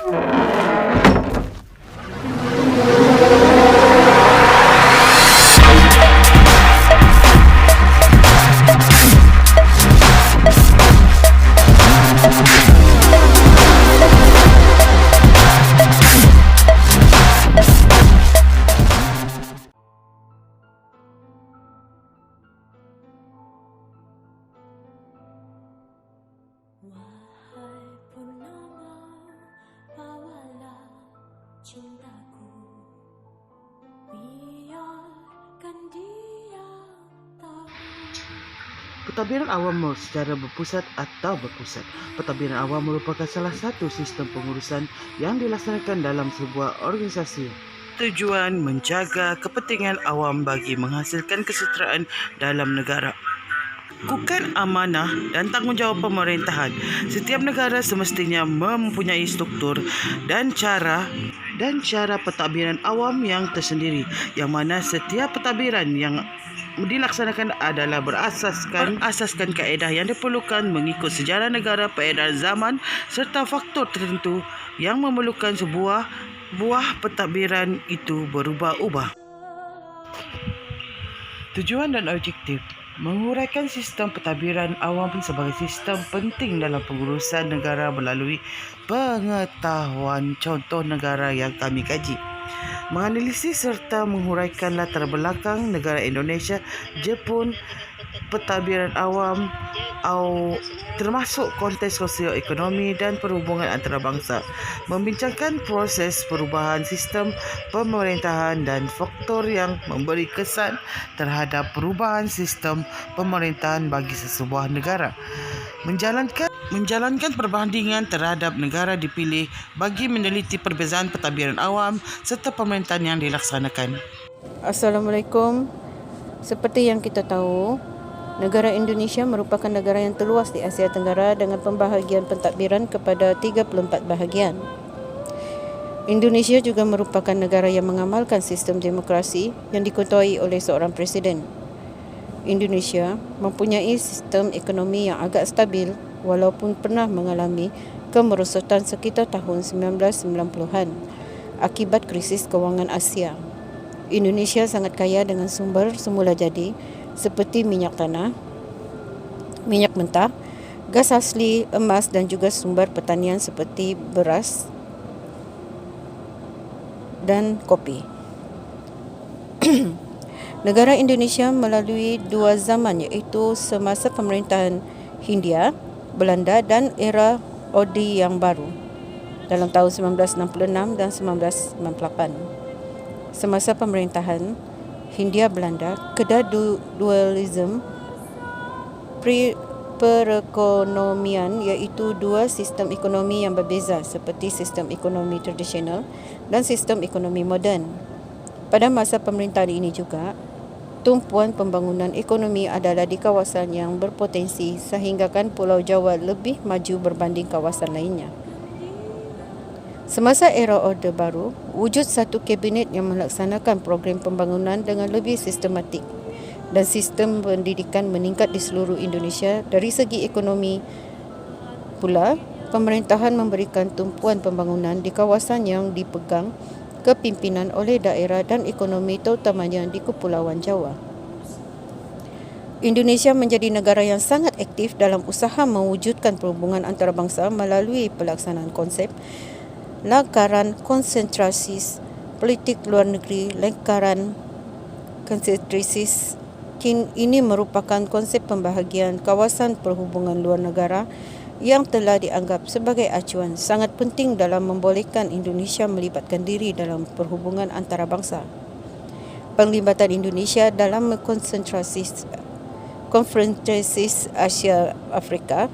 Wahai purnama, bawalah cintaku, biarkan dia tahu. Pentadbiran awam secara berpusat atau berpusat. Pentadbiran awam merupakan salah satu sistem pengurusan yang dilaksanakan dalam sebuah organisasi. Tujuan menjaga kepentingan awam bagi menghasilkan kesejahteraan dalam negara. Bukan amanah dan tanggungjawab pemerintahan. Setiap negara semestinya mempunyai struktur dan cara pentadbiran awam yang tersendiri, yang mana setiap pentadbiran yang dilaksanakan adalah berasaskan kaedah yang diperlukan mengikut sejarah negara, peredaran zaman serta faktor tertentu yang memerlukan sebuah pentadbiran itu berubah-ubah. Tujuan dan objektif: menguraikan sistem pentadbiran awam sebagai sistem penting dalam pengurusan negara melalui pengetahuan contoh negara yang kami kaji. Menganalisis serta menguraikan latar belakang negara Indonesia, Jepun, pentadbiran awam termasuk konteks sosioekonomi dan perhubungan antarabangsa. Membincangkan proses perubahan sistem pemerintahan dan faktor yang memberi kesan terhadap perubahan sistem pemerintahan bagi sesebuah negara. Menjalankan perbandingan terhadap negara dipilih bagi meneliti perbezaan pentadbiran awam serta pemerintahan yang dilaksanakan. Assalamualaikum. Seperti yang kita tahu, negara Indonesia merupakan negara yang terluas di Asia Tenggara dengan pembahagian pentadbiran kepada 34 bahagian. Indonesia juga merupakan negara yang mengamalkan sistem demokrasi yang diketuai oleh seorang presiden. Indonesia mempunyai sistem ekonomi yang agak stabil walaupun pernah mengalami kemerosotan sekitar tahun 1990-an akibat krisis kewangan Asia. Indonesia sangat kaya dengan sumber semula jadi seperti minyak tanah, minyak mentah, gas asli, emas dan juga sumber pertanian seperti beras dan kopi. Negara Indonesia melalui dua zaman, iaitu semasa pemerintahan Hindia Belanda dan era Orde yang baru dalam tahun 1966 dan 1998. Semasa pemerintahan Hindia Belanda, dualisme perekonomian, iaitu dua sistem ekonomi yang berbeza seperti sistem ekonomi tradisional dan sistem ekonomi moden. Pada masa pemerintahan ini juga, tumpuan pembangunan ekonomi adalah di kawasan yang berpotensi sehinggakan Pulau Jawa lebih maju berbanding kawasan lainnya. Semasa era Orde Baru, wujud satu kabinet yang melaksanakan program pembangunan dengan lebih sistematik dan sistem pendidikan meningkat di seluruh Indonesia. Dari segi ekonomi pula, pemerintahan memberikan tumpuan pembangunan di kawasan yang dipegang kepimpinan oleh daerah dan ekonomi terutamanya di Kepulauan Jawa. Indonesia menjadi negara yang sangat aktif dalam usaha mewujudkan perhubungan antarabangsa melalui pelaksanaan konsep lingkaran konsentrasi politik luar negeri. Lingkaran konsentrasi ini merupakan konsep pembahagian kawasan perhubungan luar negara yang telah dianggap sebagai acuan sangat penting dalam membolehkan Indonesia melibatkan diri dalam perhubungan antarabangsa. Penglibatan Indonesia dalam konferensi Asia Afrika,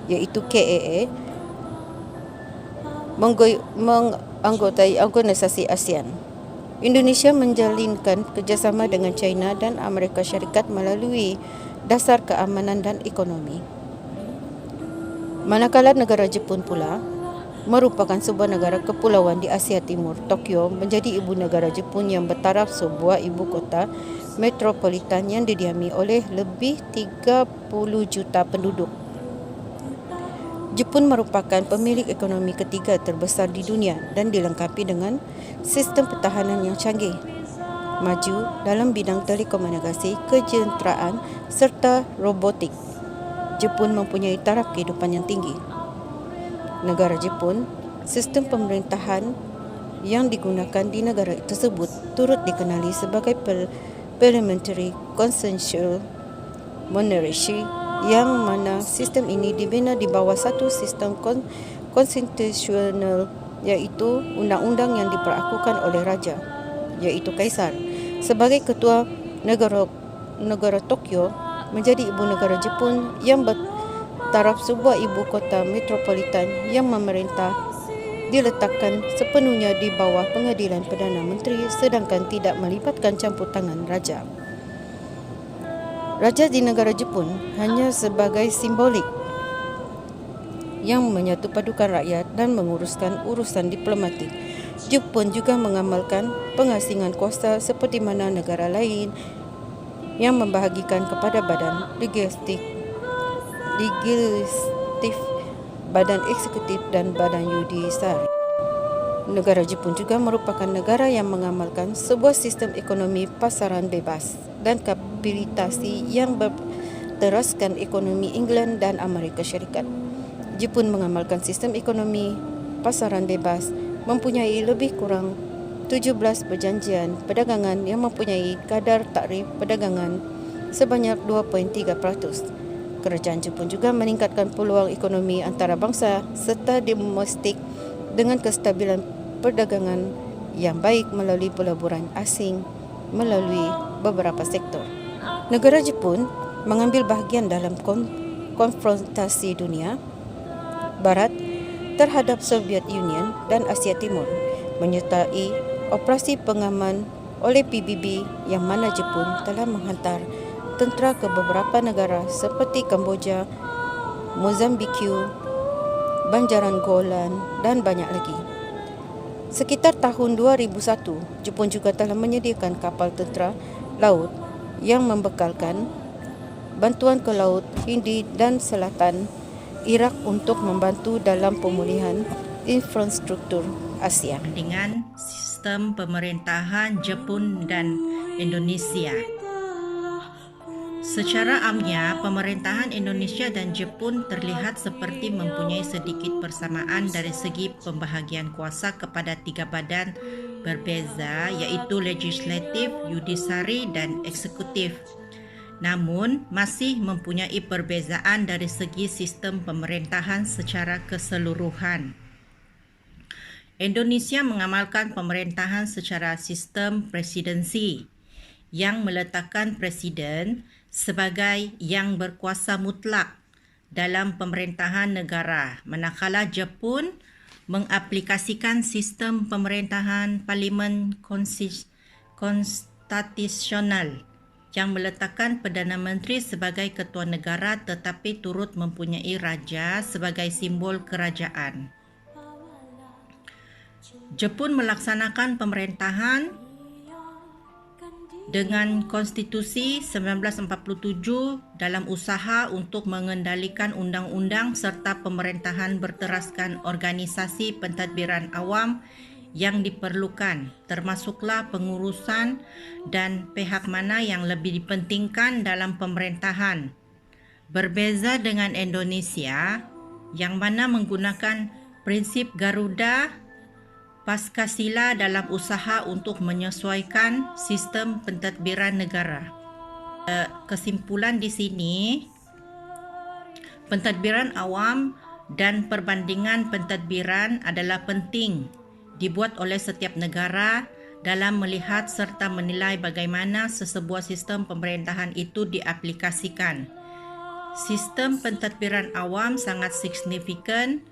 iaitu KAA, menganggotai organisasi ASEAN. Indonesia menjalinkan kerjasama dengan China dan Amerika Syarikat melalui dasar keamanan dan ekonomi. Manakala negara Jepun pula merupakan sebuah negara kepulauan di Asia Timur, Tokyo menjadi ibu negara Jepun yang bertaraf sebuah ibu kota metropolitan yang didiami oleh lebih 30 juta penduduk. Jepun merupakan pemilik ekonomi ketiga terbesar di dunia dan dilengkapi dengan sistem pertahanan yang canggih, maju dalam bidang telekomunikasi, kejuruteraan serta robotik. Jepun mempunyai taraf kehidupan yang tinggi. Negara Jepun, sistem pemerintahan yang digunakan di negara tersebut turut dikenali sebagai Parliamentary Consensual Monarchy, yang mana sistem ini dibina di bawah satu sistem konstitusional, iaitu undang-undang yang diperakukan oleh raja, iaitu kaisar. Sebagai ketua negara Tokyo menjadi ibu negara Jepun yang bertaraf sebuah ibu kota metropolitan yang memerintah diletakkan sepenuhnya di bawah pengadilan Perdana Menteri, sedangkan tidak melibatkan campur tangan raja. Raja di negara Jepun hanya sebagai simbolik yang menyatu padukan rakyat dan menguruskan urusan diplomatik. Jepun juga mengamalkan pengasingan kuasa seperti mana negara lain yang membahagikan kepada badan legislatif, badan eksekutif dan badan yudisiari. Negara Jepun juga merupakan negara yang mengamalkan sebuah sistem ekonomi pasaran bebas dan kapitalisasi yang berteraskan ekonomi England dan Amerika Syarikat. Jepun mengamalkan sistem ekonomi pasaran bebas, mempunyai lebih kurang 17 perjanjian perdagangan yang mempunyai kadar tarif perdagangan sebanyak 2.3%. Kerajaan Jepun juga meningkatkan peluang ekonomi antarabangsa serta domestik dengan kestabilan perdagangan yang baik melalui pelaburan asing melalui beberapa sektor. Negara Jepun mengambil bahagian dalam konfrontasi dunia Barat terhadap Soviet Union dan Asia Timur, menyertai operasi pengaman oleh PBB, yang mana Jepun telah menghantar tentera ke beberapa negara seperti Kamboja, Mozambik, Banjaran Golan dan banyak lagi. Sekitar tahun 2001, Jepun juga telah menyediakan kapal tentera laut yang membekalkan bantuan ke Laut Hindi dan Selatan Iraq untuk membantu dalam pemulihan infrastruktur Asia. Dengan sistem pemerintahan Jepun dan Indonesia. Secara amnya, pemerintahan Indonesia dan Jepun terlihat seperti mempunyai sedikit persamaan dari segi pembahagian kuasa kepada tiga badan berbeza, iaitu legislatif, yudisiari dan eksekutif. Namun, masih mempunyai perbezaan dari segi sistem pemerintahan secara keseluruhan. Indonesia mengamalkan pemerintahan secara sistem presidensi yang meletakkan presiden sebagai yang berkuasa mutlak dalam pemerintahan negara, manakala Jepun mengaplikasikan sistem pemerintahan parlimen konstitusional yang meletakkan Perdana Menteri sebagai ketua negara tetapi turut mempunyai raja sebagai simbol kerajaan. Jepun melaksanakan pemerintahan dengan konstitusi 1947 dalam usaha untuk mengendalikan undang-undang serta pemerintahan berteraskan organisasi pentadbiran awam yang diperlukan, termasuklah pengurusan dan pihak mana yang lebih dipentingkan dalam pemerintahan. Berbeza dengan Indonesia yang mana menggunakan prinsip Garuda Paskasila dalam usaha untuk menyesuaikan sistem pentadbiran negara. Kesimpulan di sini, pentadbiran awam dan perbandingan pentadbiran adalah penting dibuat oleh setiap negara dalam melihat serta menilai bagaimana sesebuah sistem pemerintahan itu diaplikasikan. Sistem pentadbiran awam sangat signifikan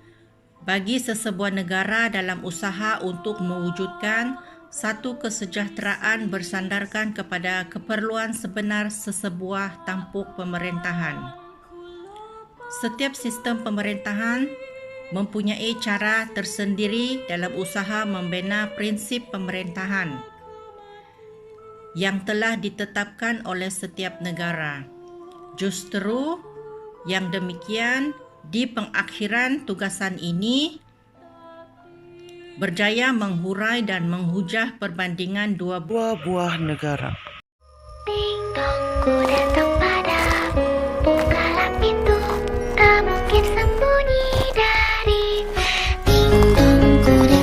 bagi sesebuah negara dalam usaha untuk mewujudkan satu kesejahteraan bersandarkan kepada keperluan sebenar sesebuah tampuk pemerintahan. Setiap sistem pemerintahan mempunyai cara tersendiri dalam usaha membina prinsip pemerintahan yang telah ditetapkan oleh setiap negara. Justru yang demikian Di pengakhiran tugasan ini, berjaya menghurai dan menghujah perbandingan dua buah negara. Kuda